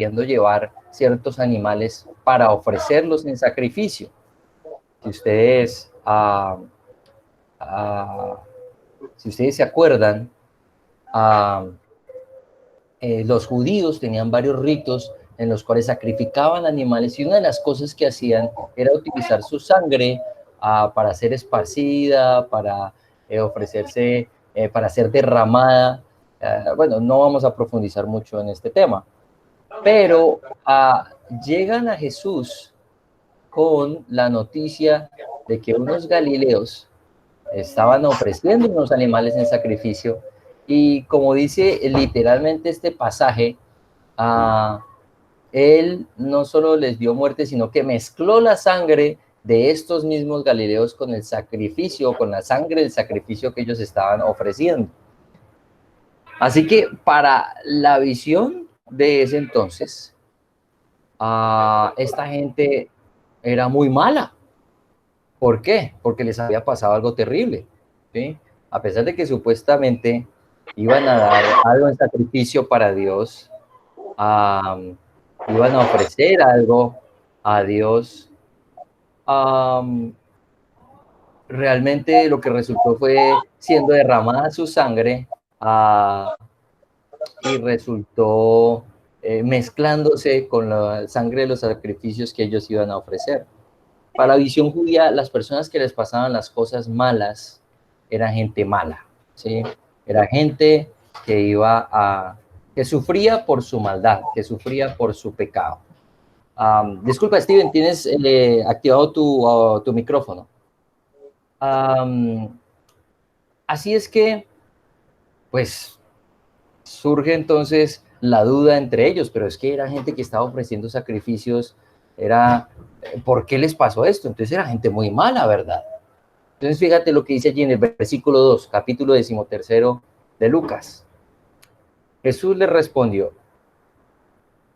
queriendo llevar ciertos animales para ofrecerlos en sacrificio. Si ustedes, si ustedes se acuerdan, los judíos tenían varios ritos en los cuales sacrificaban animales y una de las cosas que hacían era utilizar su sangre para ser esparcida, para ofrecerse, para ser derramada. Bueno, no vamos a profundizar mucho en este tema, pero llegan a Jesús con la noticia de que unos galileos estaban ofreciendo unos animales en sacrificio y como dice literalmente este pasaje, él no solo les dio muerte, sino que mezcló la sangre de estos mismos galileos con el sacrificio, con la sangre del sacrificio que ellos estaban ofreciendo. Así que para la visión de ese entonces, esta gente era muy mala. ¿Por qué? Porque les había pasado algo terrible, ¿sí? A pesar de que supuestamente iban a dar algo en sacrificio para Dios, iban a ofrecer algo a Dios, realmente lo que resultó fue siendo derramada su sangre y resultó mezclándose con la sangre de los sacrificios que ellos iban a ofrecer. Para la visión judía, las personas que les pasaban las cosas malas eran gente mala, ¿sí? Era gente que que sufría por su maldad, que sufría por su pecado. Disculpa, Steven, ¿tienes activado tu micrófono? Así es que, pues, surge entonces la duda entre ellos, pero es que era gente que estaba ofreciendo sacrificios, ¿por qué les pasó esto? Entonces era gente muy mala, ¿verdad? Entonces fíjate lo que dice allí en el versículo 2, capítulo 13 de Lucas. Jesús les respondió,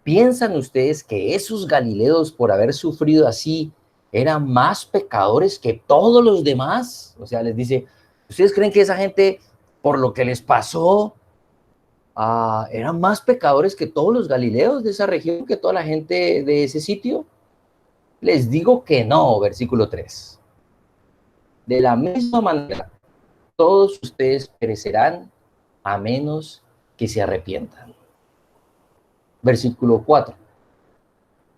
¿piensan ustedes que esos galileos por haber sufrido así eran más pecadores que todos los demás? O sea, les dice, ¿ustedes creen que esa gente por lo que les pasó eran más pecadores que todos los galileos de esa región, que toda la gente de ese sitio? Les digo que no, versículo 3. De la misma manera, todos ustedes perecerán a menos que se arrepientan. Versículo 4.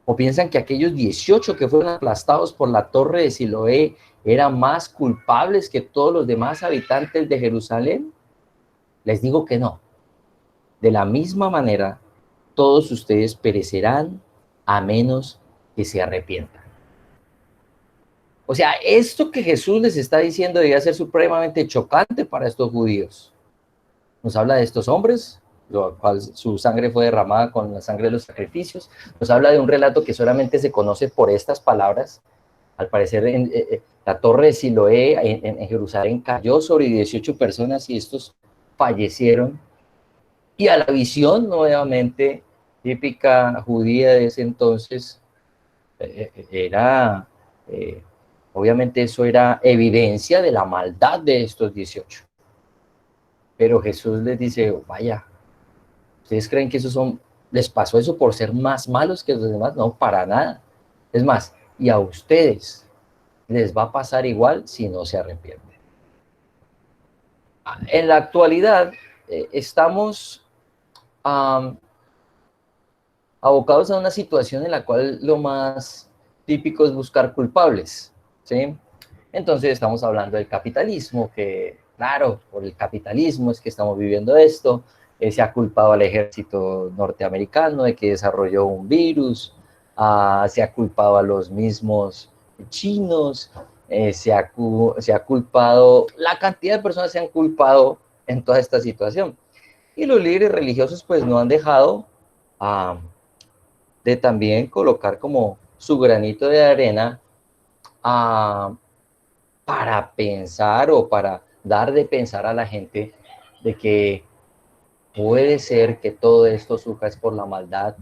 ¿O piensan que aquellos 18 que fueron aplastados por la torre de Siloé eran más culpables que todos los demás habitantes de Jerusalén? Les digo que no. De la misma manera, todos ustedes perecerán a menos que se arrepientan. O sea, esto que Jesús les está diciendo debía ser supremamente chocante para estos judíos. Nos habla de estos hombres, su sangre fue derramada con la sangre de los sacrificios. Nos habla de un relato que solamente se conoce por estas palabras. Al parecer, la torre de Siloé en Jerusalén cayó sobre 18 personas y estos fallecieron. Y a la visión, nuevamente, típica judía de ese entonces, obviamente eso era evidencia de la maldad de estos 18. Pero Jesús les dice, vaya, ¿ustedes creen que les pasó eso por ser más malos que los demás? No, para nada. Es más, y a ustedes les va a pasar igual si no se arrepienten. En la actualidad estamos abocados a una situación en la cual lo más típico es buscar culpables, ¿sí? Entonces estamos hablando del capitalismo, que claro, por el capitalismo es que estamos viviendo esto. Se ha culpado al ejército norteamericano de que desarrolló un virus, se ha culpado a los mismos chinos, se ha culpado, la cantidad de personas se han culpado en toda esta situación. Y los líderes religiosos pues no han dejado de también colocar como su granito de arena para pensar o para dar de pensar a la gente de que puede ser que todo esto surja es por la maldad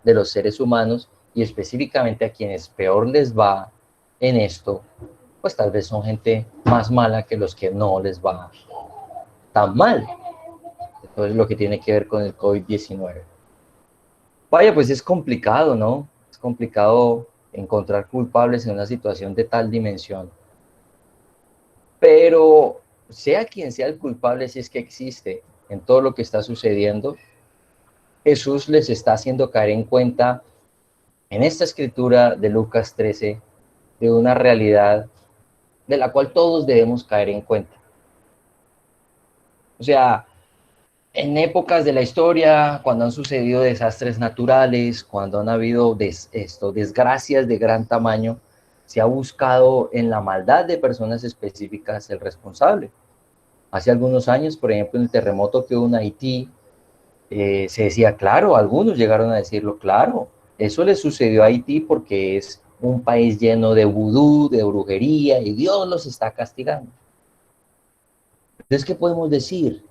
de los seres humanos y específicamente a quienes peor les va en esto, pues tal vez son gente más mala que los que no les va tan mal. Entonces lo que tiene que ver con el COVID-19. Vaya, pues es complicado, ¿no? Es complicado encontrar culpables en una situación de tal dimensión. Pero sea quien sea el culpable, si es que existe en todo lo que está sucediendo, Jesús les está haciendo caer en cuenta en esta escritura de Lucas 13 de una realidad de la cual todos debemos caer en cuenta. O sea, en épocas de la historia, cuando han sucedido desastres naturales, cuando han habido desgracias de gran tamaño, se ha buscado en la maldad de personas específicas el responsable. Hace algunos años, por ejemplo, en el terremoto que hubo en Haití, se decía, claro, algunos llegaron a decirlo, claro, eso le sucedió a Haití porque es un país lleno de vudú, de brujería, y Dios los está castigando. Entonces, ¿qué podemos decir?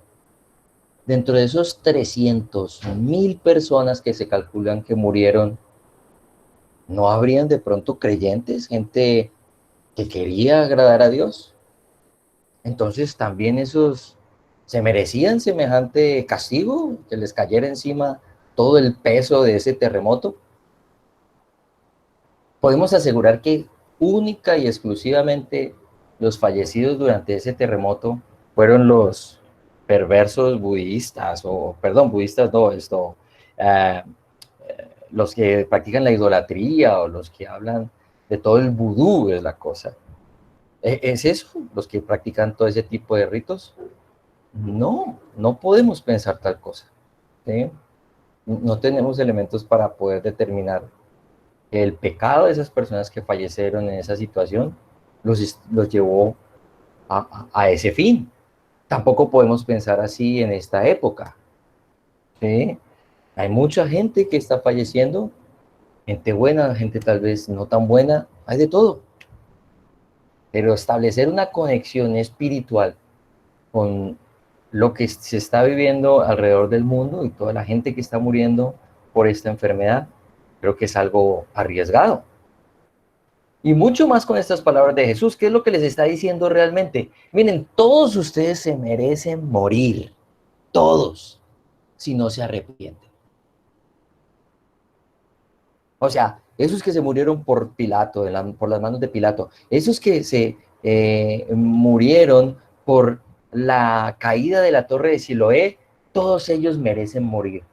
Dentro de esos 300.000 personas que se calculan que murieron, ¿no habrían de pronto creyentes, gente que quería agradar a Dios? Entonces, también esos se merecían semejante castigo, que les cayera encima todo el peso de ese terremoto. Podemos asegurar que única y exclusivamente los fallecidos durante ese terremoto fueron los perversos budistas, o perdón, budistas no, uh, los que practican la idolatría o los que hablan de todo el vudú es la cosa. ¿Es eso? ¿Los que practican todo ese tipo de ritos? No, no podemos pensar tal cosa. ¿Sí? No tenemos elementos para poder determinar el pecado de esas personas que fallecieron en esa situación los llevó a ese fin. Tampoco podemos pensar así en esta época. ¿Sí? Hay mucha gente que está falleciendo, gente buena, gente tal vez no tan buena, hay de todo. Pero establecer una conexión espiritual con lo que se está viviendo alrededor del mundo y toda la gente que está muriendo por esta enfermedad, creo que es algo arriesgado. Y mucho más con estas palabras de Jesús, ¿qué es lo que les está diciendo realmente? Miren, todos ustedes se merecen morir, todos, si no se arrepienten. O sea, esos que se murieron por Pilato, por las manos de Pilato, esos que se murieron por la caída de la torre de Siloé, todos ellos merecen morir.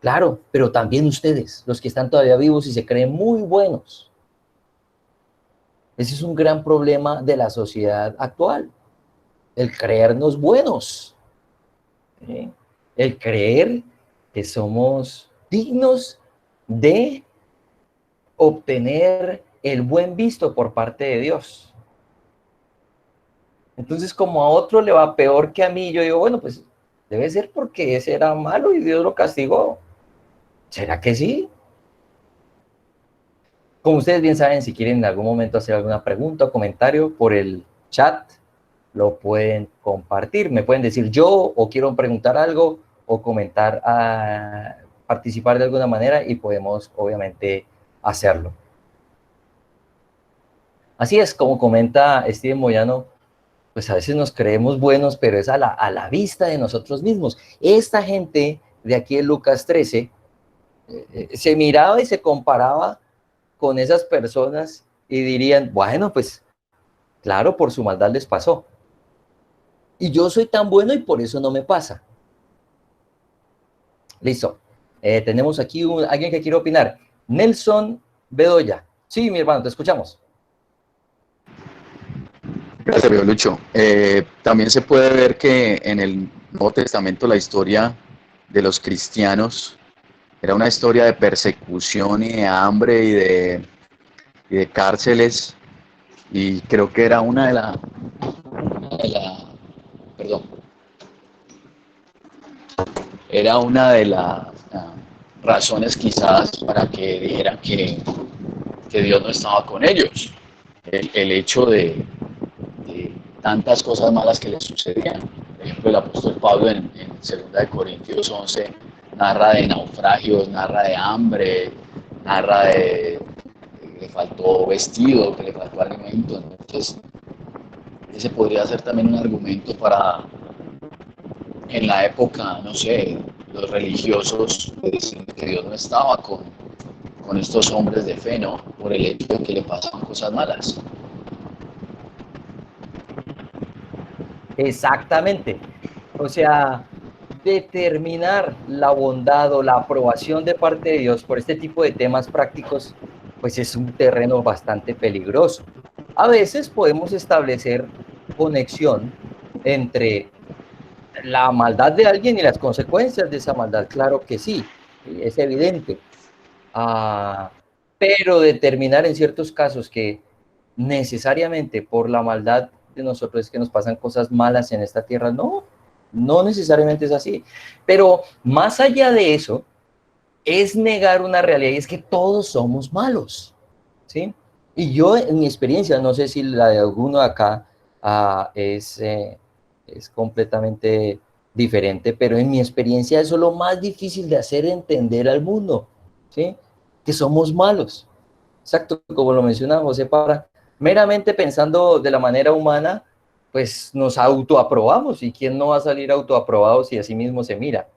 Claro, pero también ustedes, los que están todavía vivos y se creen muy buenos. Ese es un gran problema de la sociedad actual, el creernos buenos, ¿sí? El creer que somos dignos de obtener el buen visto por parte de Dios. Entonces, como a otro le va peor que a mí, yo digo, bueno, pues debe ser porque ese era malo y Dios lo castigó. ¿Será que sí? Como ustedes bien saben, si quieren en algún momento hacer alguna pregunta o comentario por el chat, lo pueden compartir. Me pueden decir yo o quiero preguntar algo o comentar, participar de alguna manera y podemos obviamente hacerlo. Así es, como comenta Steven Moyano, pues a veces nos creemos buenos, pero es a la vista de nosotros mismos. Esta gente de aquí en Lucas 13 se miraba y se comparaba con esas personas y dirían, bueno, pues claro, por su maldad les pasó. Y yo soy tan bueno y por eso no me pasa. Listo. Tenemos aquí alguien que quiere opinar. Nelson Bedoya. Sí, mi hermano, te escuchamos. Gracias, Río Lucho. También se puede ver que en el Nuevo Testamento la historia de los cristianos era una historia de persecución y de hambre y de cárceles, y creo que era perdón, era una de las razones quizás para que dijeran que Dios no estaba con ellos. El hecho de tantas cosas malas que les sucedían. Por ejemplo, el apóstol Pablo en 2 Corintios 11 narra de naufragios, narra de hambre, narra de que le faltó vestido, que le faltó alimento. Entonces, ese podría ser también un argumento para, en la época, no sé, los religiosos decían que Dios no estaba con estos hombres de fe, ¿no? Por el hecho de que le pasaban cosas malas. Exactamente. O sea, determinar la bondad o la aprobación de parte de Dios por este tipo de temas prácticos, pues es un terreno bastante peligroso. A veces podemos establecer conexión entre la maldad de alguien y las consecuencias de esa maldad. Claro que sí, es evidente. Ah, pero determinar en ciertos casos que necesariamente por la maldad de nosotros es que nos pasan cosas malas en esta tierra, no, no necesariamente es así. Pero más allá de eso, es negar una realidad y es que todos somos malos, ¿sí? Y yo en mi experiencia, no sé si la de alguno acá es completamente diferente, pero en mi experiencia eso es lo más difícil de hacer entender al mundo, ¿sí? Que somos malos. Exacto, como lo menciona José Parra, meramente pensando de la manera humana, pues nos autoaprobamos. ¿Y quién no va a salir autoaprobado si a sí mismo se mira?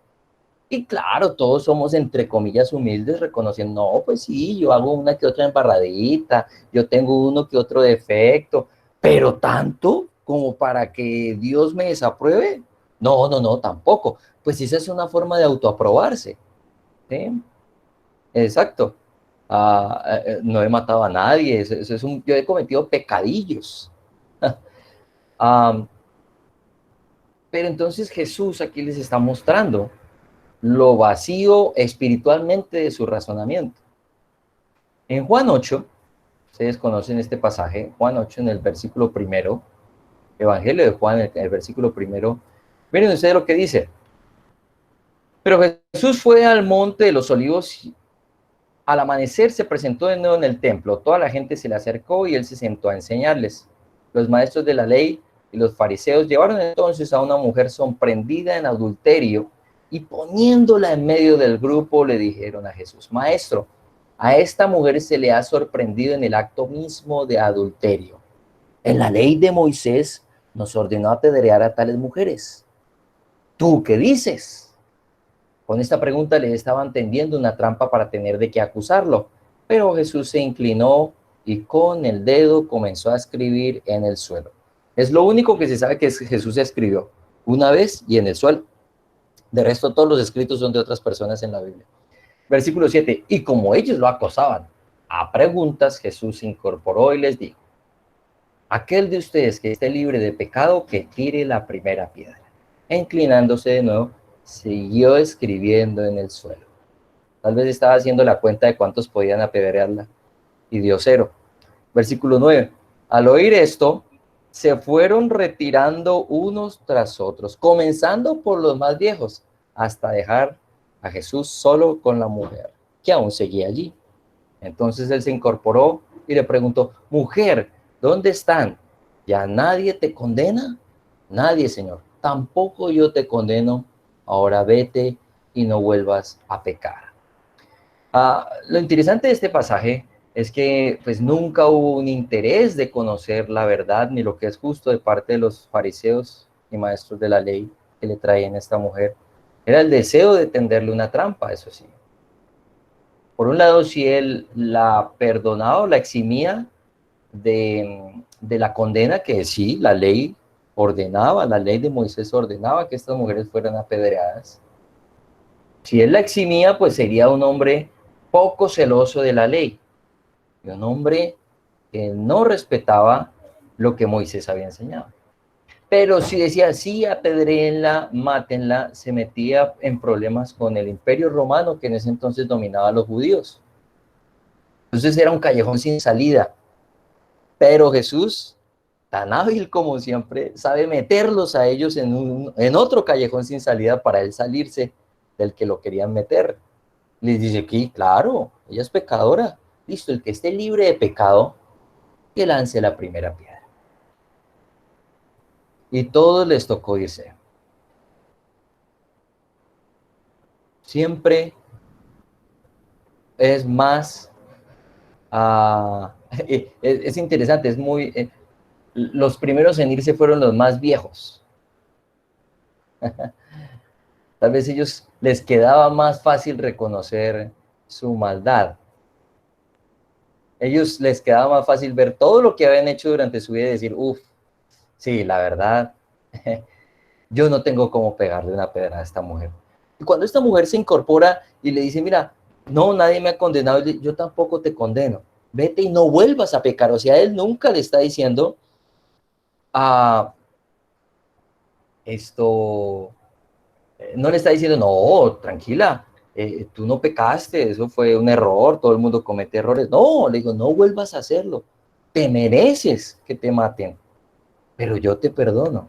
Y claro, todos somos entre comillas humildes, reconociendo, no, pues sí, yo hago una que otra embarradita, yo tengo uno que otro defecto, pero tanto como para que Dios me desapruebe. No, no, no, tampoco. Pues esa es una forma de autoaprobarse, ¿sí? Exacto. No he matado a nadie, yo he cometido pecadillos. Ah, pero entonces Jesús aquí les está mostrando lo vacío espiritualmente de su razonamiento. En Juan 8, ustedes conocen este pasaje, Juan 8 en el versículo primero, Evangelio de Juan en el versículo primero, miren ustedes lo que dice. Pero Jesús fue al monte de los olivos. Al amanecer se presentó de nuevo en el templo, toda la gente se le acercó y él se sentó a enseñarles. Los maestros de la ley y los fariseos llevaron entonces a una mujer sorprendida en adulterio y poniéndola en medio del grupo le dijeron a Jesús, Maestro, a esta mujer se le ha sorprendido en el acto mismo de adulterio. En la ley de Moisés nos ordenó apedrear a tales mujeres. ¿Tú qué dices? Con esta pregunta le estaban tendiendo una trampa para tener de qué acusarlo, pero Jesús se inclinó y con el dedo comenzó a escribir en el suelo. Es lo único que se sabe que Jesús escribió una vez y en el suelo. De resto, todos los escritos son de otras personas en la Biblia. Versículo 7. Y como ellos lo acosaban a preguntas, Jesús se incorporó y les dijo, aquel de ustedes que esté libre de pecado, que tire la primera piedra. E inclinándose de nuevo, siguió escribiendo en el suelo. Tal vez estaba haciendo la cuenta de cuántos podían apedrearla y dio 0. Versículo 9. Al oír esto, se fueron retirando unos tras otros, comenzando por los más viejos, hasta dejar a Jesús solo con la mujer, que aún seguía allí. Entonces él se incorporó y le preguntó, mujer, ¿dónde están? ¿Ya nadie te condena? Nadie, Señor. Tampoco yo te condeno. Ahora vete y no vuelvas a pecar. Lo interesante de este pasaje es que pues nunca hubo un interés de conocer la verdad ni lo que es justo de parte de los fariseos y maestros de la ley que le traían a esta mujer. Era el deseo de tenderle una trampa, eso sí. Por un lado, si él la perdonaba o la eximía de la condena que sí, la ley ordenaba, la ley de Moisés ordenaba que estas mujeres fueran apedreadas. Si él la eximía, pues sería un hombre poco celoso de la ley, y un hombre que no respetaba lo que Moisés había enseñado. Pero si decía, sí, apedréenla, mátenla, se metía en problemas con el imperio romano que en ese entonces dominaba a los judíos. Entonces era un callejón sin salida. Pero Jesús, tan hábil como siempre, sabe meterlos a ellos en otro callejón sin salida para él salirse del que lo querían meter. Les dice aquí, claro, ella es pecadora. Listo, el que esté libre de pecado, que lance la primera piedra. Y todos les tocó irse. Siempre es más, es interesante, es muy, los primeros en irse fueron los más viejos. Tal vez ellos les quedaba más fácil reconocer su maldad. Ellos les quedaba más fácil ver todo lo que habían hecho durante su vida y decir, uff, sí, la verdad, yo no tengo cómo pegarle una pedra a esta mujer. Y cuando esta mujer se incorpora y le dice, mira, no, nadie me ha condenado, yo tampoco te condeno, vete y no vuelvas a pecar. O sea, él nunca le está diciendo a esto, no le está diciendo, no, tranquila, tú no pecaste, eso fue un error, todo el mundo comete errores. No, le digo, no vuelvas a hacerlo, te mereces que te maten, pero yo te perdono,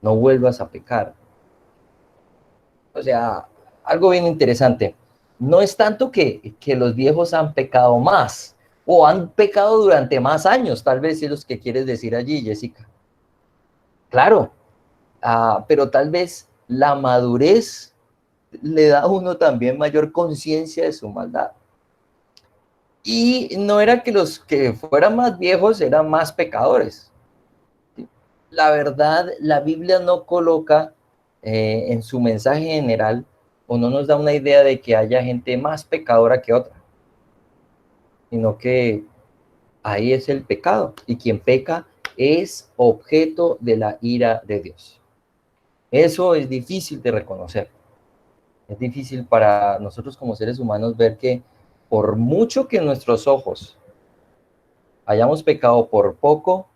no vuelvas a pecar. O sea, algo bien interesante. No es tanto que los viejos han pecado más o han pecado durante más años, tal vez es lo que quieres decir allí, Jessica. Claro, pero tal vez la madurez le da a uno también mayor conciencia de su maldad. Y no era que los que fueran más viejos eran más pecadores. La verdad, la Biblia no coloca en su mensaje general o no nos da una idea de que haya gente más pecadora que otra, sino que ahí es el pecado y quien peca es objeto de la ira de Dios. Eso es difícil de reconocer. Es difícil para nosotros como seres humanos ver que por mucho que nuestros ojos hayamos pecado por poco,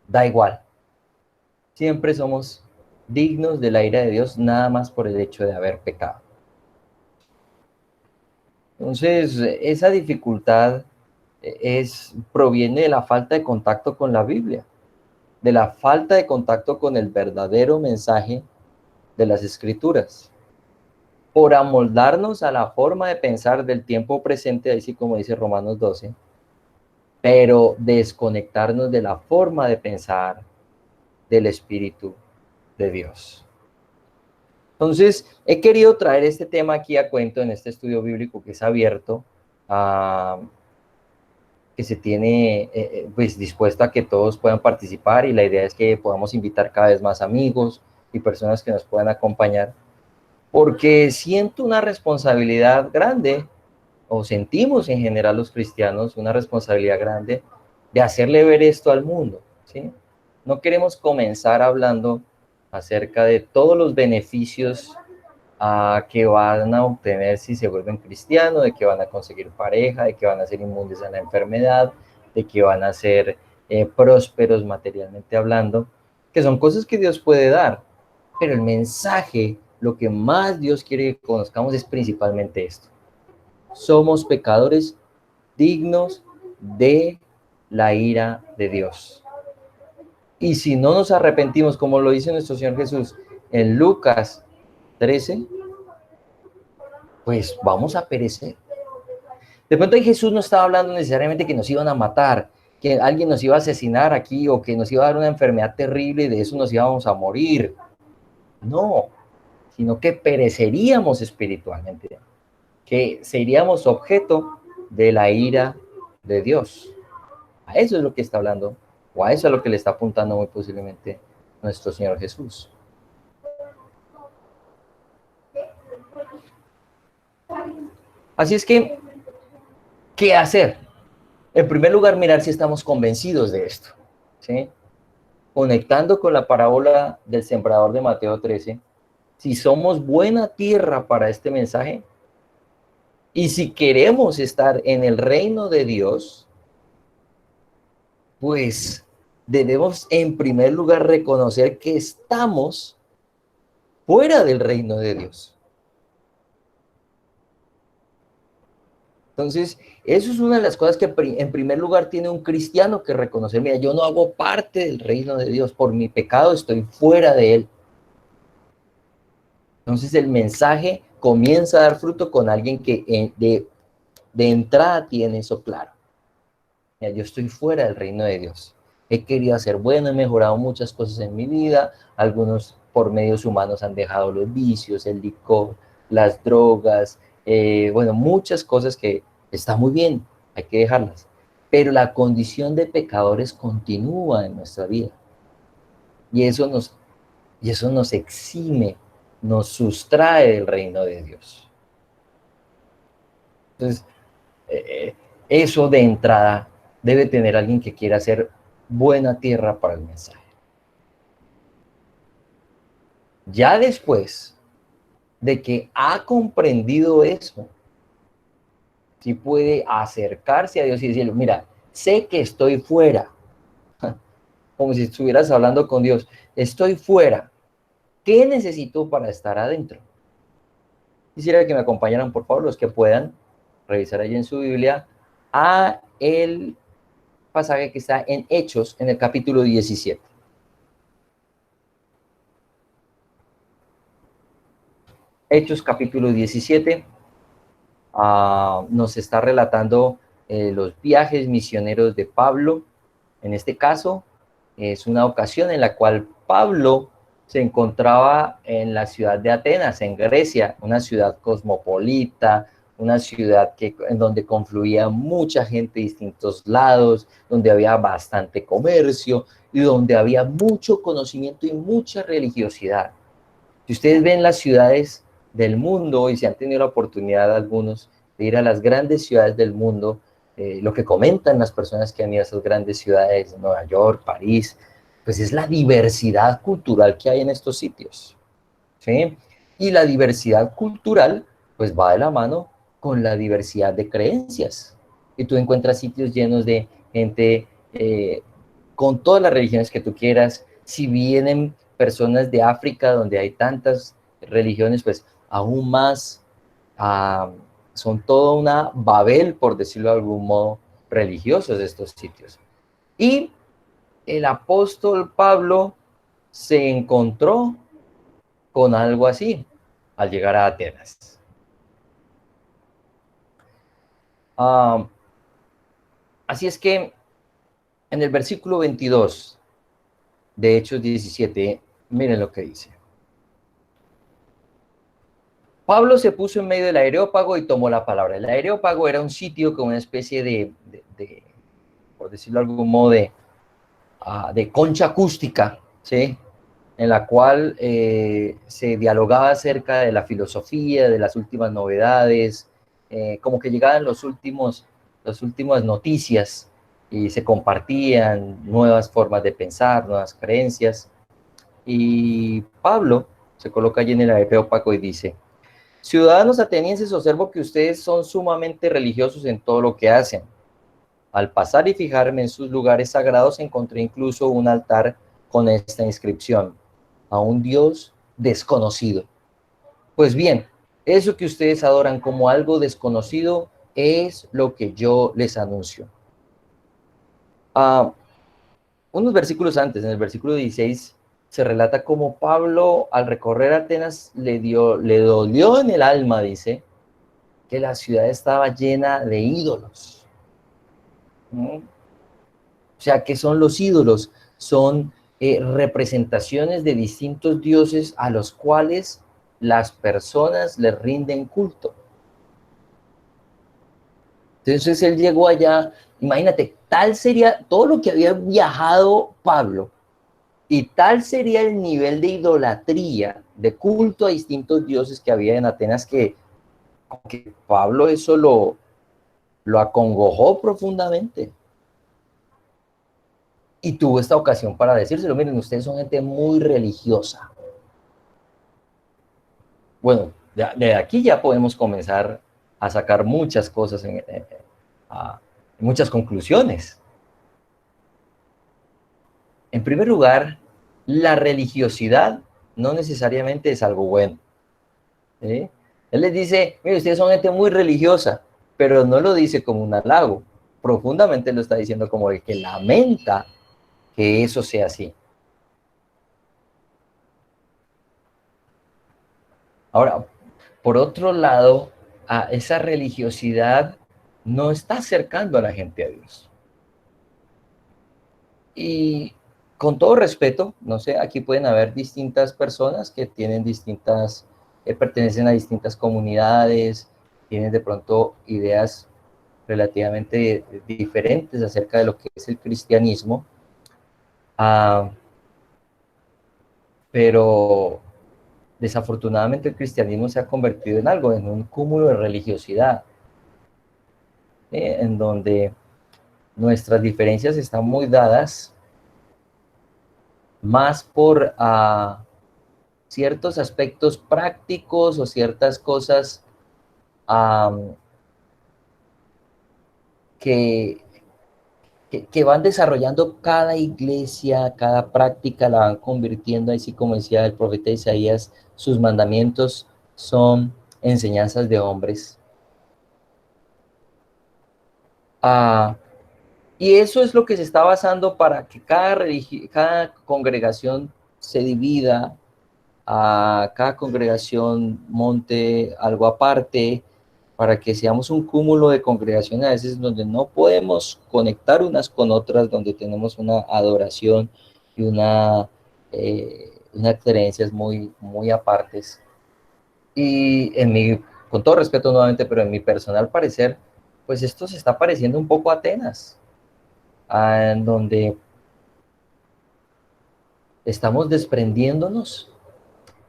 da igual. Siempre somos dignos de la ira de Dios nada más por el hecho de haber pecado. Entonces, esa dificultad proviene de la falta de contacto con la Biblia, de la falta de contacto con el verdadero mensaje de las Escrituras, por amoldarnos a la forma de pensar del tiempo presente, así como dice Romanos 12, pero desconectarnos de la forma de pensar del Espíritu de Dios. Entonces, he querido traer este tema aquí a cuento en este estudio bíblico que es abierto, que se tiene pues dispuesto a que todos puedan participar y la idea es que podamos invitar cada vez más amigos y personas que nos puedan acompañar, porque siento una responsabilidad grande, o sentimos en general los cristianos una responsabilidad grande de hacerle ver esto al mundo, ¿sí? No queremos comenzar hablando acerca de todos los beneficios que van a obtener si se vuelven cristianos, de que van a conseguir pareja, de que van a ser inmunes a la enfermedad, de que van a ser prósperos materialmente hablando, que son cosas que Dios puede dar, pero el mensaje, lo que más Dios quiere que conozcamos es principalmente esto. Somos pecadores dignos de la ira de Dios. Y si no nos arrepentimos, como lo dice nuestro Señor Jesús en Lucas 13, pues vamos a perecer. De pronto ahí Jesús no estaba hablando necesariamente que nos iban a matar, que alguien nos iba a asesinar aquí o que nos iba a dar una enfermedad terrible y de eso nos íbamos a morir. No, sino que pereceríamos espiritualmente, que seríamos objeto de la ira de Dios. A eso es lo que está hablando, o a eso es lo que le está apuntando muy posiblemente nuestro Señor Jesús. Así es que, ¿qué hacer? En primer lugar, mirar si estamos convencidos de esto, ¿sí? Conectando con la parábola del sembrador de Mateo 13, si somos buena tierra para este mensaje y si queremos estar en el reino de Dios, pues debemos en primer lugar reconocer que estamos fuera del reino de Dios. Entonces, eso es una de las cosas que en primer lugar tiene un cristiano que reconocer. Mira, yo no hago parte del reino de Dios, por mi pecado estoy fuera de él. Entonces el mensaje comienza a dar fruto con alguien que de entrada tiene eso claro. Mira, yo estoy fuera del reino de Dios. He querido hacer bueno, he mejorado muchas cosas en mi vida. Algunos por medios humanos han dejado los vicios, el licor, las drogas, bueno, muchas cosas que está muy bien, hay que dejarlas. Pero la condición de pecadores continúa en nuestra vida. Y eso nos exime nos sustrae del reino de Dios. Entonces, eso de entrada debe tener alguien que quiera hacer buena tierra para el mensaje. Ya después de que ha comprendido eso, sí puede acercarse a Dios y decirle, mira, sé que estoy fuera, como si estuvieras hablando con Dios, estoy fuera, ¿qué necesito para estar adentro? Quisiera que me acompañaran, por favor, los que puedan revisar allí en su Biblia, a el pasaje que está en Hechos, en el capítulo 17. Hechos capítulo 17 nos está relatando los viajes misioneros de Pablo. En este caso, es una ocasión en la cual Pablo se encontraba en la ciudad de Atenas, en Grecia, una ciudad cosmopolita, una ciudad en donde confluía mucha gente de distintos lados, donde había bastante comercio y donde había mucho conocimiento y mucha religiosidad. Si ustedes ven las ciudades del mundo y si han tenido la oportunidad algunos de ir a las grandes ciudades del mundo, lo que comentan las personas que han ido a esas grandes ciudades, Nueva York, París, pues es la diversidad cultural que hay en estos sitios, ¿sí? Y la diversidad cultural, pues va de la mano con la diversidad de creencias. Y tú encuentras sitios llenos de gente con todas las religiones que tú quieras. Si vienen personas de África, donde hay tantas religiones, pues aún más son toda una Babel, por decirlo de algún modo, religiosos de estos sitios. Y el apóstol Pablo se encontró con algo así al llegar a Atenas. Así es que en el versículo 22 de Hechos 17, miren lo que dice. Pablo se puso en medio del Areópago y tomó la palabra. El Areópago era un sitio con una especie de por decirlo de algún modo, de concha acústica, ¿sí? En la cual se dialogaba acerca de la filosofía, de las últimas novedades, como que llegaban las últimas noticias y se compartían nuevas formas de pensar, nuevas creencias. Y Pablo se coloca allí en el Areópago y dice, ciudadanos atenienses, observo que ustedes son sumamente religiosos en todo lo que hacen. Al pasar y fijarme en sus lugares sagrados, encontré incluso un altar con esta inscripción: a un Dios desconocido. Pues bien, eso que ustedes adoran como algo desconocido es lo que yo les anuncio. Unos versículos antes, en el versículo 16, se relata cómo Pablo, al recorrer Atenas, le dolió en el alma, dice, que la ciudad estaba llena de ídolos. ¿Mm? O sea, ¿qué son los ídolos? Son representaciones de distintos dioses a los cuales las personas les rinden culto. Entonces él llegó allá, imagínate, tal sería todo lo que había viajado Pablo y tal sería el nivel de idolatría, de culto a distintos dioses que había en Atenas que Pablo eso lo acongojó profundamente. Y tuvo esta ocasión para decírselo, miren, ustedes son gente muy religiosa. Bueno, de aquí ya podemos comenzar a sacar muchas cosas, muchas conclusiones. En primer lugar, la religiosidad no necesariamente es algo bueno, ¿sí? Él les dice, mire, ustedes son gente muy religiosa, pero no lo dice como un halago, profundamente lo está diciendo como el que lamenta que eso sea así. Ahora, por otro lado, esa religiosidad no está acercando a la gente a Dios. Y con todo respeto, no sé, aquí pueden haber distintas personas que tienen pertenecen a distintas comunidades, tienen de pronto ideas relativamente diferentes acerca de lo que es el cristianismo, uh, pero desafortunadamente el cristianismo se ha convertido en algo, en un cúmulo de religiosidad, en donde nuestras diferencias están muy dadas más por ciertos aspectos prácticos o ciertas cosas um, que, que van desarrollando cada iglesia, cada práctica la van convirtiendo, así como decía el profeta Isaías, sus mandamientos son enseñanzas de hombres. Y eso es lo que se está basando para que cada congregación se divida, a cada congregación monte algo aparte, para que seamos un cúmulo de congregaciones a veces donde no podemos conectar unas con otras, donde tenemos una adoración y unas creencias muy, muy apartes. Y con todo respeto nuevamente, pero en mi personal parecer, pues esto se está pareciendo un poco a Atenas, en donde estamos desprendiéndonos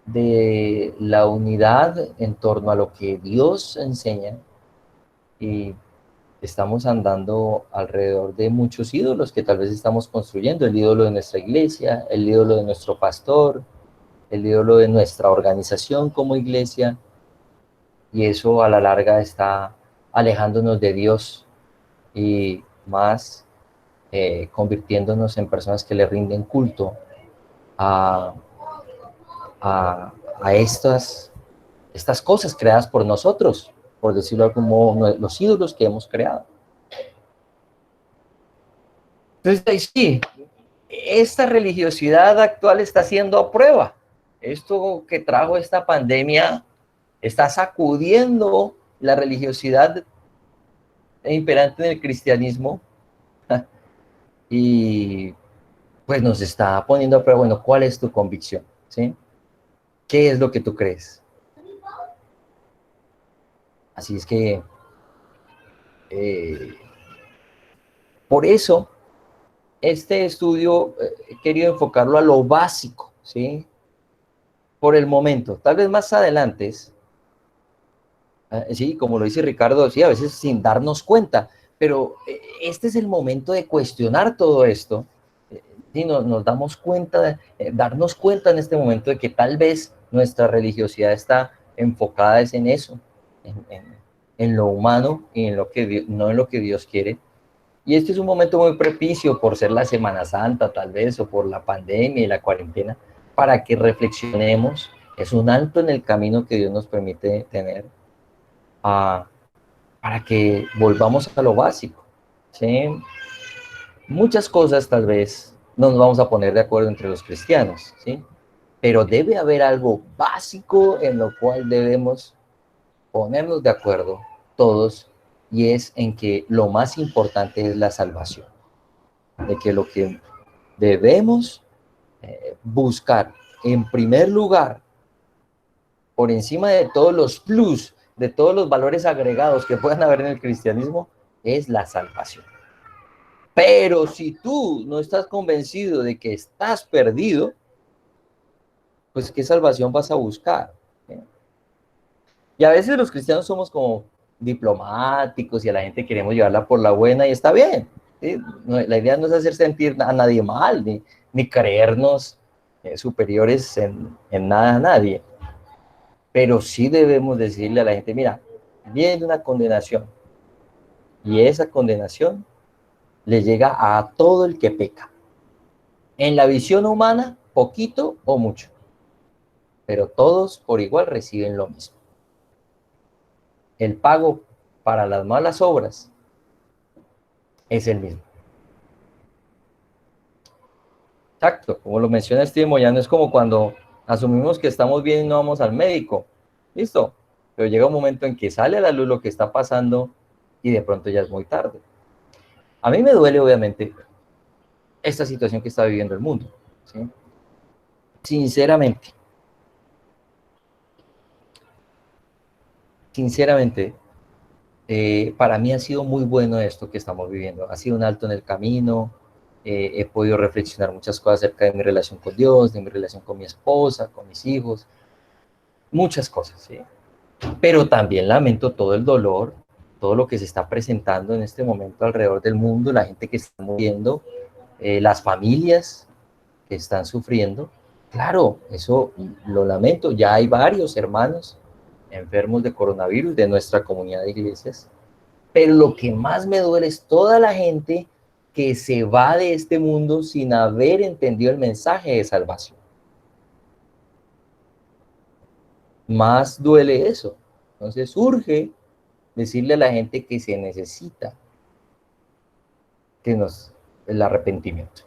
de la unidad en torno a lo que Dios enseña y estamos andando alrededor de muchos ídolos que tal vez estamos construyendo, el ídolo de nuestra iglesia, el ídolo de nuestro pastor, el ídolo de nuestra organización como iglesia, y eso a la larga está alejándonos de Dios y más convirtiéndonos en personas que le rinden culto a, a estas cosas creadas por nosotros, por decirlo de algún modo, los ídolos que hemos creado. Entonces, sí, esta religiosidad actual está siendo a prueba. Esto que trajo esta pandemia está sacudiendo la religiosidad imperante en el cristianismo y pues nos está poniendo a prueba, bueno, ¿cuál es tu convicción? ¿Sí? ¿Qué es lo que tú crees? Así es que eh, por eso este estudio he querido enfocarlo a lo básico, ¿sí? Por el momento. Tal vez más adelante, sí, como lo dice Ricardo, sí, a veces sin darnos cuenta, pero este es el momento de cuestionar todo esto. Sí, nos damos cuenta, darnos cuenta en este momento de que tal vez nuestra religiosidad está enfocada es en eso, en lo humano y en lo que no en lo que Dios quiere. Y este es un momento muy propicio por ser la Semana Santa, tal vez, o por la pandemia y la cuarentena, para que reflexionemos. Es un alto en el camino que Dios nos permite tener, uh, para que volvamos a lo básico. ¿Sí? Muchas cosas tal vez no nos vamos a poner de acuerdo entre los cristianos, ¿sí? Pero debe haber algo básico en lo cual debemos ponernos de acuerdo todos, y es en que lo más importante es la salvación. De que lo que debemos buscar en primer lugar, por encima de todos los plus, de todos los valores agregados que puedan haber en el cristianismo, es la salvación. Pero si tú no estás convencido de que estás perdido, pues ¿qué salvación vas a buscar? Y a veces los cristianos somos como diplomáticos y a la gente queremos llevarla por la buena y está bien. ¿Sí? No, la idea no es hacer sentir a nadie mal, ni creernos superiores en nada a nadie. Pero sí debemos decirle a la gente, mira, viene una condenación y esa condenación le llega a todo el que peca. En la visión humana, poquito o mucho, pero todos por igual reciben lo mismo. El pago para las malas obras es el mismo. Exacto, como lo menciona Steve Moyano, es como cuando asumimos que estamos bien y no vamos al médico. Listo, pero llega un momento en que sale a la luz lo que está pasando y de pronto ya es muy tarde. A mí me duele, obviamente, esta situación que está viviendo el mundo, ¿sí? Sinceramente, para mí ha sido muy bueno esto que estamos viviendo. Ha sido un alto en el camino. He podido reflexionar muchas cosas acerca de mi relación con Dios, de mi relación con mi esposa, con mis hijos. muchas cosas, ¿sí? Pero también lamento todo el dolor, todo lo que se está presentando en este momento alrededor del mundo, la gente que está muriendo, las familias que están sufriendo. Claro, eso lo lamento. Ya hay varios hermanos enfermos de coronavirus de nuestra comunidad de iglesias. Pero lo que más me duele es toda la gente que se va de este mundo sin haber entendido el mensaje de salvación. Más duele eso. Entonces urge decirle a la gente que se necesita el arrepentimiento.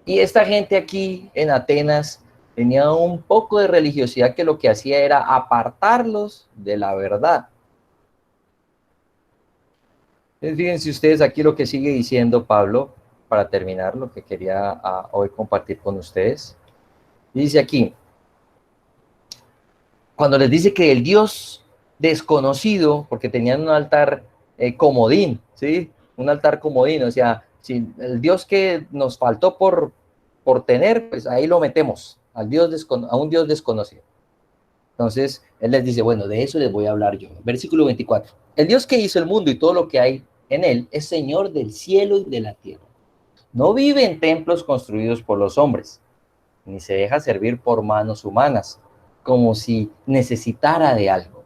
Y esta gente aquí en Atenas tenía un poco de religiosidad que lo que hacía era apartarlos de la verdad. Entonces, fíjense ustedes aquí lo que sigue diciendo Pablo, para terminar lo que quería hoy compartir con ustedes. Dice aquí, cuando les dice que el Dios desconocido, porque tenían un altar comodín, ¿sí? Un altar comodín, o sea, si el Dios que nos faltó por tener, pues ahí lo metemos, a un Dios desconocido. Entonces, él les dice, bueno, de eso les voy a hablar yo. Versículo 24. El Dios que hizo el mundo y todo lo que hay en él es Señor del cielo y de la tierra. No vive en templos construidos por los hombres, ni se deja servir por manos humanas, como si necesitara de algo.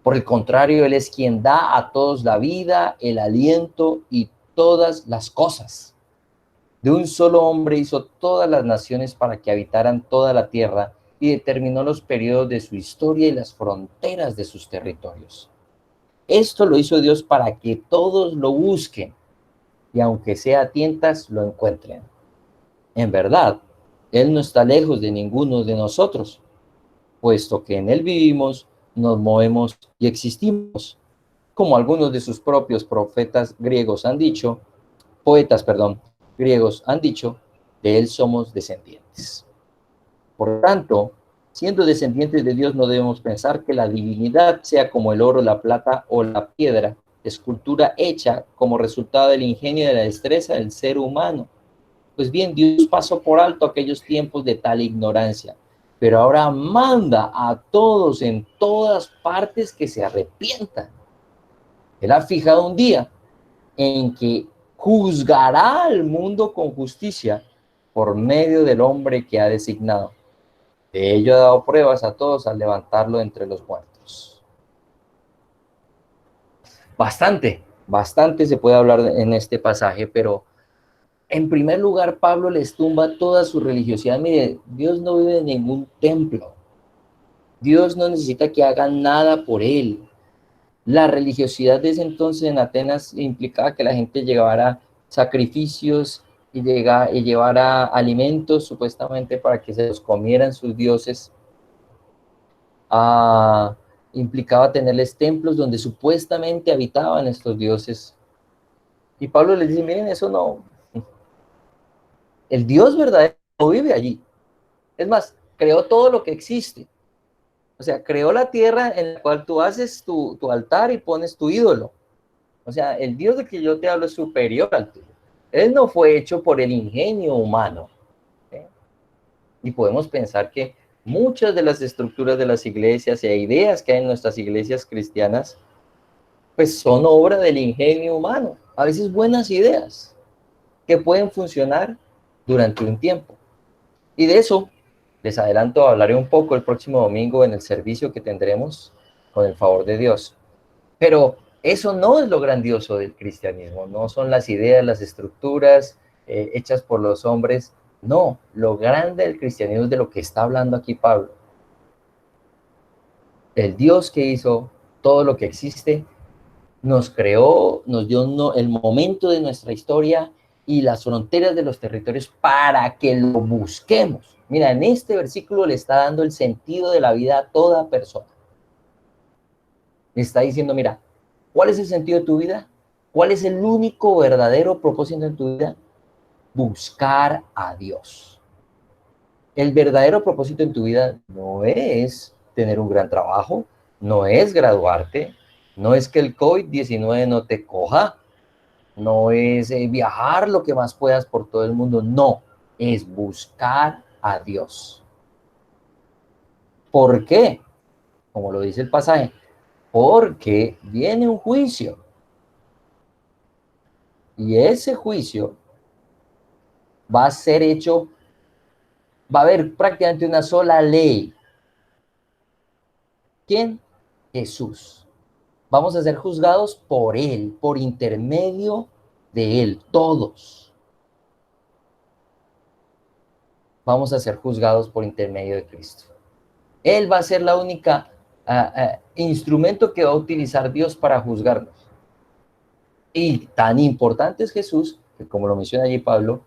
Por el contrario, Él es quien da a todos la vida, el aliento y todas las cosas. De un solo hombre hizo todas las naciones para que habitaran toda la tierra y determinó los periodos de su historia y las fronteras de sus territorios. Esto lo hizo Dios para que todos lo busquen y aunque sea a tientas, lo encuentren. En verdad, Él no está lejos de ninguno de nosotros, puesto que en Él vivimos, nos movemos y existimos. Como algunos de sus propios poetas, griegos han dicho, de Él somos descendientes. Por tanto, siendo descendientes de Dios, no debemos pensar que la divinidad sea como el oro, la plata o la piedra, escultura hecha como resultado del ingenio y de la destreza del ser humano. Pues bien, Dios pasó por alto aquellos tiempos de tal ignorancia, pero ahora manda a todos en todas partes que se arrepientan. Él ha fijado un día en que juzgará al mundo con justicia por medio del hombre que ha designado. De ello ha dado pruebas a todos al levantarlo entre los muertos. Bastante se puede hablar en este pasaje, pero en primer lugar, Pablo les tumba toda su religiosidad. Mire, Dios no vive en ningún templo. Dios no necesita que hagan nada por él. La religiosidad de ese entonces en Atenas implicaba que la gente llevara sacrificios y llevara alimentos supuestamente para que se los comieran sus dioses. Implicaba tenerles templos donde supuestamente habitaban estos dioses. Y Pablo les dice, miren, eso no, el Dios verdadero no vive allí. Es más, creó todo lo que existe. O sea, creó la tierra en la cual tú haces tu altar y pones tu ídolo. O sea, el Dios de que yo te hablo es superior al tuyo. Él no fue hecho por el ingenio humano. ¿Sí? Y podemos pensar que muchas de las estructuras de las iglesias e ideas que hay en nuestras iglesias cristianas, pues son obra del ingenio humano. A veces buenas ideas que pueden funcionar durante un tiempo. Y de eso les adelanto, hablaré un poco el próximo domingo en el servicio que tendremos con el favor de Dios. Pero eso no es lo grandioso del cristianismo, no son las ideas, las estructuras hechas por los hombres. No, lo grande del cristianismo es de lo que está hablando aquí Pablo. El Dios que hizo todo lo que existe, nos creó, nos dio el momento de nuestra historia y las fronteras de los territorios para que lo busquemos. Mira, en este versículo le está dando el sentido de la vida a toda persona. Le está diciendo, mira, ¿cuál es el sentido de tu vida? ¿Cuál es el único verdadero propósito en tu vida? Buscar a Dios. El verdadero propósito en tu vida no es tener un gran trabajo, no es graduarte, no es que el COVID-19 no te coja, no es viajar lo que más puedas por todo el mundo, no, es buscar a Dios. ¿Por qué? Como lo dice el pasaje, porque viene un juicio. Y ese juicio va a ser hecho, va a haber prácticamente una sola ley. ¿Quién? Jesús. Vamos a ser juzgados por Él, por intermedio de Él, todos. Vamos a ser juzgados por intermedio de Cristo. Él va a ser la única instrumento que va a utilizar Dios para juzgarnos. Y tan importante es Jesús, que como lo menciona allí Pablo,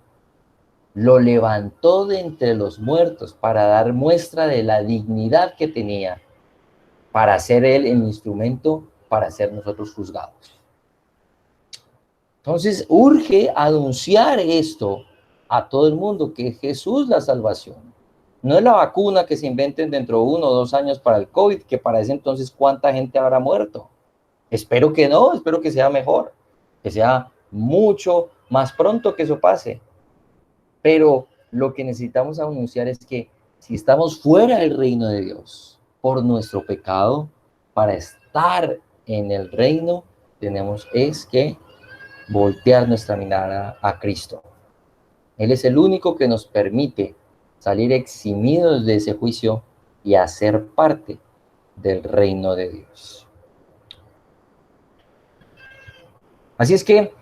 lo levantó de entre los muertos para dar muestra de la dignidad que tenía, para ser Él el instrumento para ser nosotros juzgados. Entonces, urge anunciar esto a todo el mundo, que Jesús es la salvación. No es la vacuna que se inventen dentro de 1 o 2 años para el COVID, que para ese entonces, ¿cuánta gente habrá muerto? Espero que no, espero que sea mejor, que sea mucho más pronto que eso pase. Pero lo que necesitamos anunciar es que si estamos fuera del reino de Dios por nuestro pecado, para estar en el reino, tenemos es que voltear nuestra mirada a Cristo. Él es el único que nos permite salir eximidos de ese juicio y hacer parte del reino de Dios. Así es que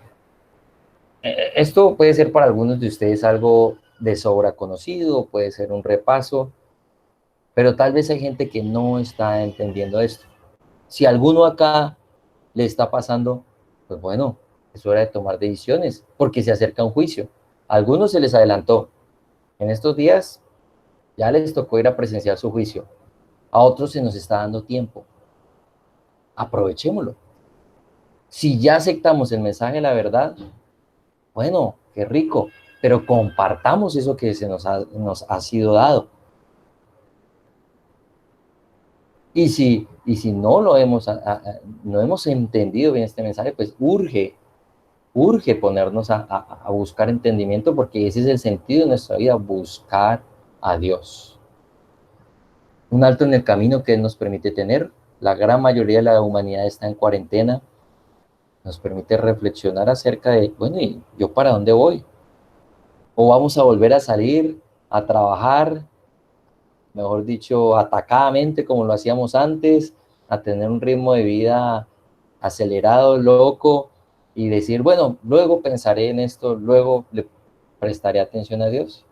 esto puede ser para algunos de ustedes algo de sobra conocido, puede ser un repaso, pero tal vez hay gente que no está entendiendo esto. Si alguno acá le está pasando, pues bueno, es hora de tomar decisiones, porque se acerca un juicio. A algunos se les adelantó. En estos días ya les tocó ir a presenciar su juicio. A otros se nos está dando tiempo. Aprovechémoslo. Si ya aceptamos el mensaje de la verdad, bueno, qué rico, pero compartamos eso que nos ha sido dado. Y si no lo hemos, no hemos entendido bien este mensaje, pues urge ponernos a buscar entendimiento, porque ese es el sentido de nuestra vida, buscar a Dios. Un alto en el camino que Él nos permite tener. La gran mayoría de la humanidad está en cuarentena. Nos permite reflexionar acerca de, bueno, ¿y yo para dónde voy? ¿O vamos a volver a salir a trabajar, mejor dicho, atacadamente como lo hacíamos antes, a tener un ritmo de vida acelerado, loco, y decir, bueno, luego pensaré en esto, luego le prestaré atención a Dios?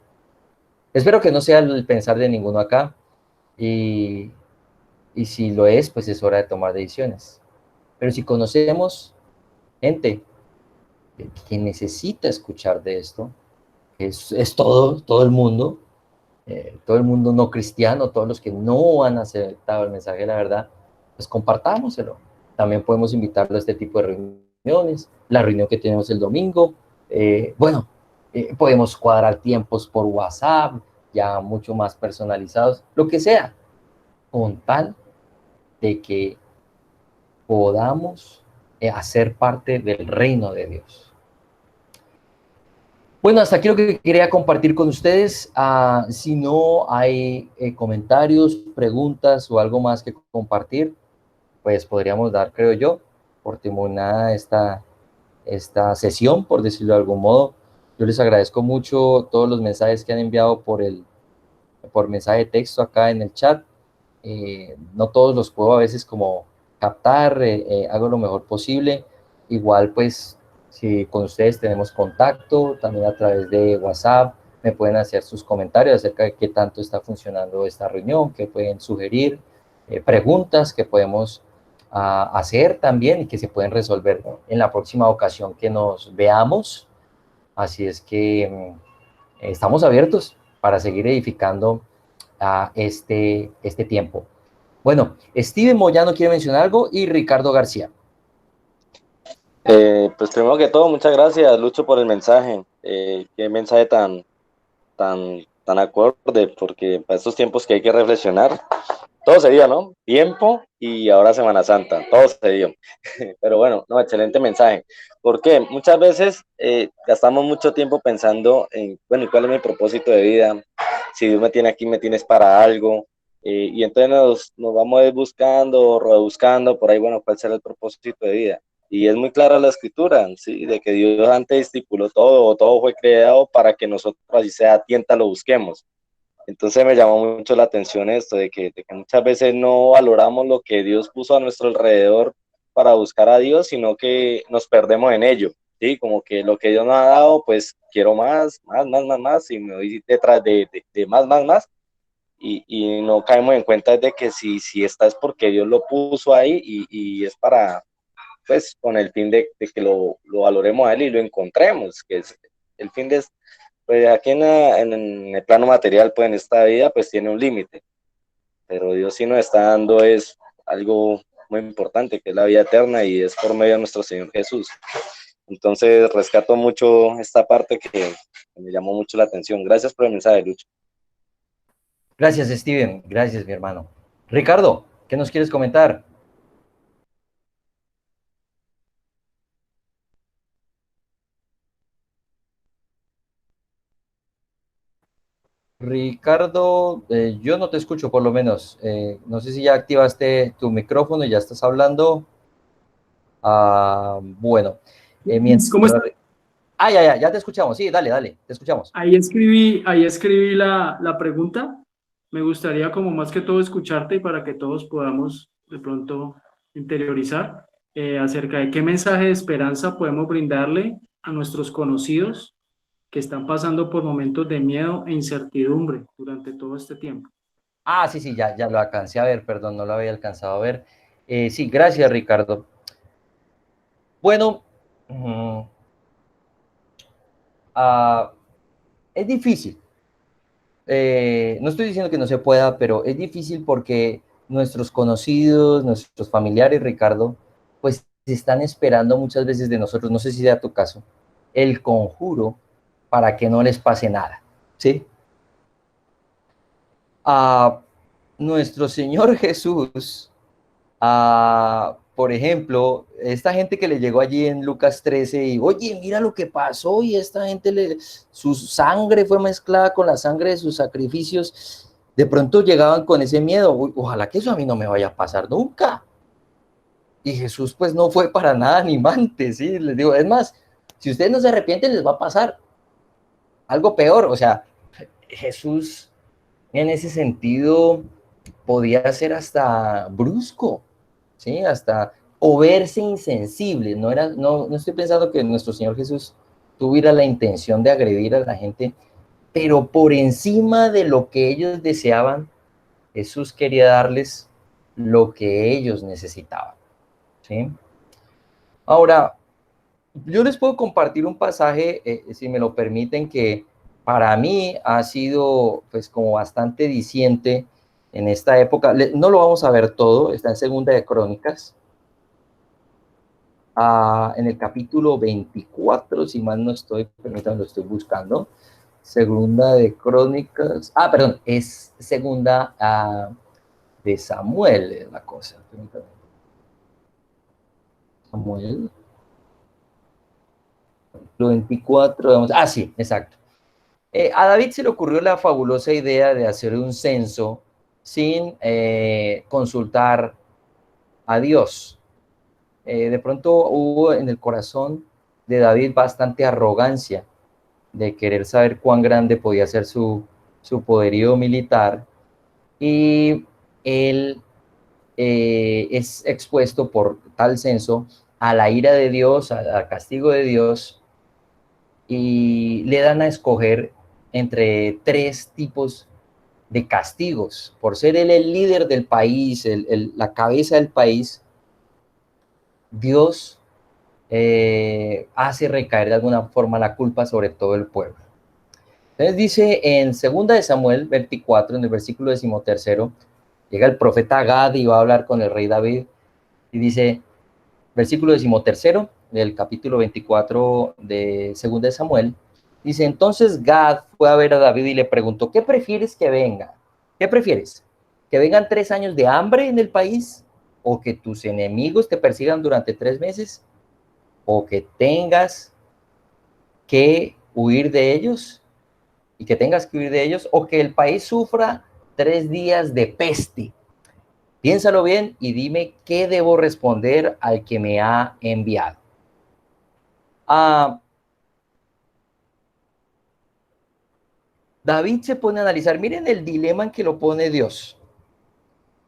Espero que no sea el pensar de ninguno acá, y, y si lo es, pues es hora de tomar decisiones. Pero si conocemos gente que necesita escuchar de esto, que es todo el mundo no cristiano, todos los que no han aceptado el mensaje de la verdad, pues compartámoselo. También podemos invitarlo a este tipo de reuniones, la reunión que tenemos el domingo. Bueno, podemos cuadrar tiempos por WhatsApp, ya mucho más personalizados, lo que sea, con tal de que podamos hacer parte del reino de Dios. Bueno, hasta aquí lo que quería compartir con ustedes. Si no hay comentarios, preguntas o algo más que compartir, pues podríamos dar, creo yo, por terminada esta sesión, por decirlo de algún modo. Yo les agradezco mucho todos los mensajes que han enviado por mensaje de texto acá en el chat. No todos los puedo a veces como captar, hago lo mejor posible. Igual pues si con ustedes tenemos contacto, también a través de WhatsApp, me pueden hacer sus comentarios acerca de qué tanto está funcionando esta reunión, qué pueden sugerir, preguntas que podemos hacer también y que se pueden resolver en la próxima ocasión que nos veamos. Así es que estamos abiertos para seguir edificando este tiempo. Bueno, Steven Moyano quiere mencionar algo y Ricardo García. Pues primero que todo, muchas gracias, Lucho, por el mensaje. Qué mensaje tan acorde, porque para estos tiempos que hay que reflexionar, todo se dio, ¿no? Tiempo y ahora Semana Santa, todo se dio. Pero bueno, no, excelente mensaje. ¿Por qué? Muchas veces gastamos mucho tiempo pensando en, bueno, ¿y cuál es mi propósito de vida? Si Dios me tiene aquí, me tienes para algo. y entonces nos vamos buscando, rebuscando por ahí, bueno, cuál será el propósito de vida. Y es muy clara la escritura, ¿sí? De que Dios antes estipuló todo, todo fue creado para que nosotros, así sea a tienta, lo busquemos. Entonces me llamó mucho la atención esto, de que muchas veces no valoramos lo que Dios puso a nuestro alrededor para buscar a Dios, sino que nos perdemos en ello, ¿sí? Como que lo que Dios nos ha dado, pues quiero más, más, más, más, más, y me voy detrás de más, más, más, y no caemos en cuenta de que si está es porque Dios lo puso ahí y es para, pues, con el fin de que lo valoremos a Él y lo encontremos, que es el fin de, pues aquí en el plano material, pues en esta vida, pues tiene un límite, pero Dios sí nos está dando es algo muy importante, que es la vida eterna y es por medio de nuestro Señor Jesús. Entonces rescato mucho esta parte que me llamó mucho la atención. Gracias por el mensaje, Lucho. Gracias, Steven. Gracias, mi hermano. Ricardo, ¿qué nos quieres comentar? Ricardo, yo no te escucho por lo menos. No sé si ya activaste tu micrófono y ya estás hablando. Bueno, mientras... ¿Cómo está? ya te escuchamos. Sí, dale, dale, te escuchamos. Ahí escribí la pregunta. Me gustaría como más que todo escucharte y para que todos podamos de pronto interiorizar acerca de qué mensaje de esperanza podemos brindarle a nuestros conocidos que están pasando por momentos de miedo e incertidumbre durante todo este tiempo. Sí, sí, ya lo alcancé a ver, perdón, no lo había alcanzado a ver. Sí, gracias, Ricardo. Bueno, es difícil. No estoy diciendo que no se pueda, pero es difícil porque nuestros conocidos, nuestros familiares, Ricardo, pues están esperando muchas veces de nosotros, no sé si sea tu caso, el conjuro para que no les pase nada, ¿sí? A nuestro Señor Jesús, por ejemplo, esta gente que le llegó allí en Lucas 13 y, oye, mira lo que pasó y esta gente, su sangre fue mezclada con la sangre de sus sacrificios, de pronto llegaban con ese miedo, ojalá que eso a mí no me vaya a pasar nunca. Y Jesús pues no fue para nada animante, ¿sí? Les digo, es más, si ustedes no se arrepienten les va a pasar algo peor, o sea, Jesús en ese sentido podía ser hasta brusco, ¿sí? Hasta, o verse insensible, no estoy pensando que nuestro Señor Jesús tuviera la intención de agredir a la gente, pero por encima de lo que ellos deseaban, Jesús quería darles lo que ellos necesitaban, ¿sí? Ahora, yo les puedo compartir un pasaje, si me lo permiten, que para mí ha sido pues como bastante diciente en esta época. No lo vamos a ver todo, está en Segunda de Crónicas, en el capítulo 24, si mal no estoy, permítanme, lo estoy buscando. Segunda de Crónicas, perdón, es Segunda de Samuel, es la cosa. Permítanme. Samuel, 24, vamos, sí, exacto. A David se le ocurrió la fabulosa idea de hacer un censo sin consultar a Dios. De pronto hubo en el corazón de David bastante arrogancia de querer saber cuán grande podía ser su poderío militar, y él es expuesto por tal censo a la ira de Dios, al castigo de Dios, y le dan a escoger entre tres tipos de castigos. Por ser él el líder del país, la cabeza del país, Dios hace recaer de alguna forma la culpa sobre todo el pueblo. Entonces dice en 2 de Samuel 24, en el versículo 13, llega el profeta Gad y va a hablar con el rey David, y dice, versículo 13 del capítulo 24 de 2 de Samuel, dice, entonces Gad fue a ver a David y le preguntó, ¿qué prefieres que venga? ¿Qué prefieres? ¿Que vengan 3 años de hambre en el país? ¿O que tus enemigos te persigan durante 3 meses? ¿O que tengas que huir de ellos? ¿Y que tengas que huir de ellos? ¿O que el país sufra 3 días de peste. Piénsalo bien y dime qué debo responder al que me ha enviado. David se pone a analizar, miren el dilema en que lo pone Dios.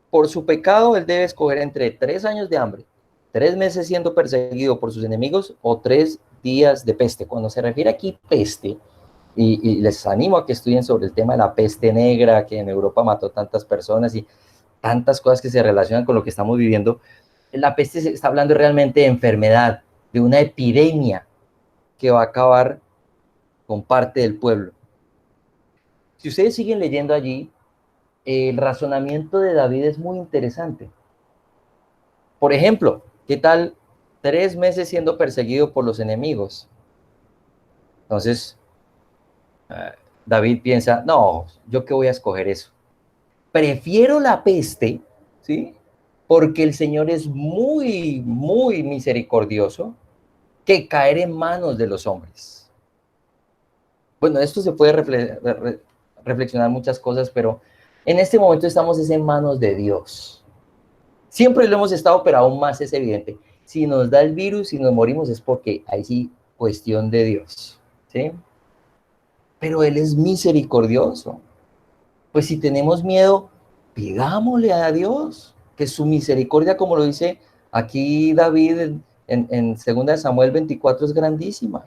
Por su pecado, él debe escoger entre 3 años de hambre, 3 meses siendo perseguido por sus enemigos o 3 días de peste. Cuando se refiere aquí peste, y les animo a que estudien sobre el tema de la peste negra, que en Europa mató tantas personas y tantas cosas que se relacionan con lo que estamos viviendo. La peste se está hablando realmente de enfermedad, de una epidemia que va a acabar con parte del pueblo. Si ustedes siguen leyendo allí, el razonamiento de David es muy interesante. Por ejemplo, ¿qué tal 3 meses siendo perseguido por los enemigos? Entonces, David piensa, no, ¿yo qué voy a escoger eso? Prefiero la peste, ¿sí? Porque el Señor es muy, muy misericordioso, que caer en manos de los hombres. Bueno, esto se puede reflexionar muchas cosas, pero en este momento estamos en manos de Dios. Siempre lo hemos estado, pero aún más es evidente. Si nos da el virus y nos morimos es porque ahí sí, cuestión de Dios, ¿sí? Pero Él es misericordioso. Pues si tenemos miedo, pidámosle a Dios que su misericordia, como lo dice aquí David en 2 Samuel 24, es grandísima.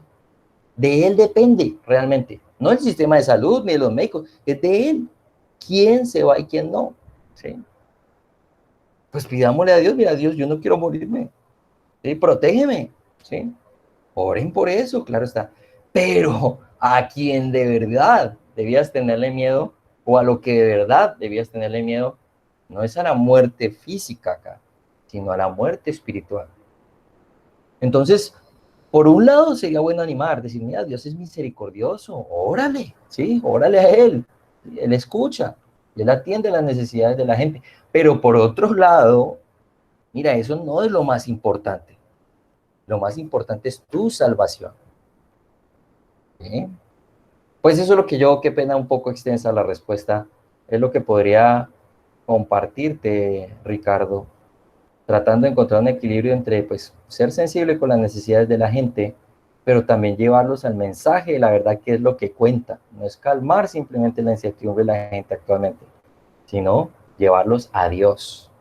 De Él depende realmente, no el sistema de salud ni de los médicos, es de Él. ¿Quién se va y quién no? ¿Sí? Pues pidámosle a Dios, mira Dios, yo no quiero morirme, ¿sí? Protégeme, ¿sí? Oren por eso, claro está. Pero a quien de verdad debías tenerle miedo, o a lo que de verdad debías tenerle miedo, no es a la muerte física acá, sino a la muerte espiritual. Entonces, por un lado sería bueno animar, decir, mira, Dios es misericordioso, órale, ¿sí? Órale a Él, Él escucha, Él atiende las necesidades de la gente. Pero por otro lado, mira, eso no es lo más importante. Lo más importante es tu salvación. ¿Sí? Pues eso es lo que yo, qué pena un poco extensa la respuesta, es lo que podría compartirte, Ricardo, tratando de encontrar un equilibrio entre, pues, ser sensible con las necesidades de la gente, pero también llevarlos al mensaje de la verdad, que es lo que cuenta. No es calmar simplemente la incertidumbre de la gente actualmente, sino llevarlos a Dios.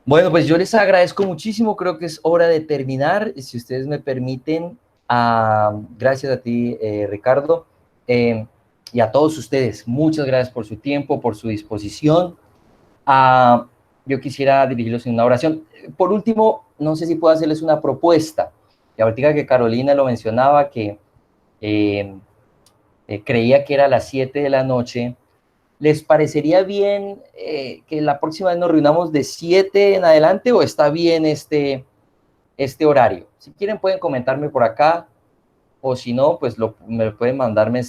Bueno, pues yo les agradezco muchísimo, creo que es hora de terminar, si ustedes me permiten, gracias a ti, Ricardo, y a todos ustedes, muchas gracias por su tiempo, por su disposición. Yo quisiera dirigirlos en una oración. Por último, no sé si puedo hacerles una propuesta. Y ahorita que Carolina lo mencionaba, que creía que era a las 7 de la noche, ¿les parecería bien que la próxima vez nos reunamos de 7 en adelante o está bien este horario? Si quieren pueden comentarme por acá, o si no, pues me pueden mandar mensajes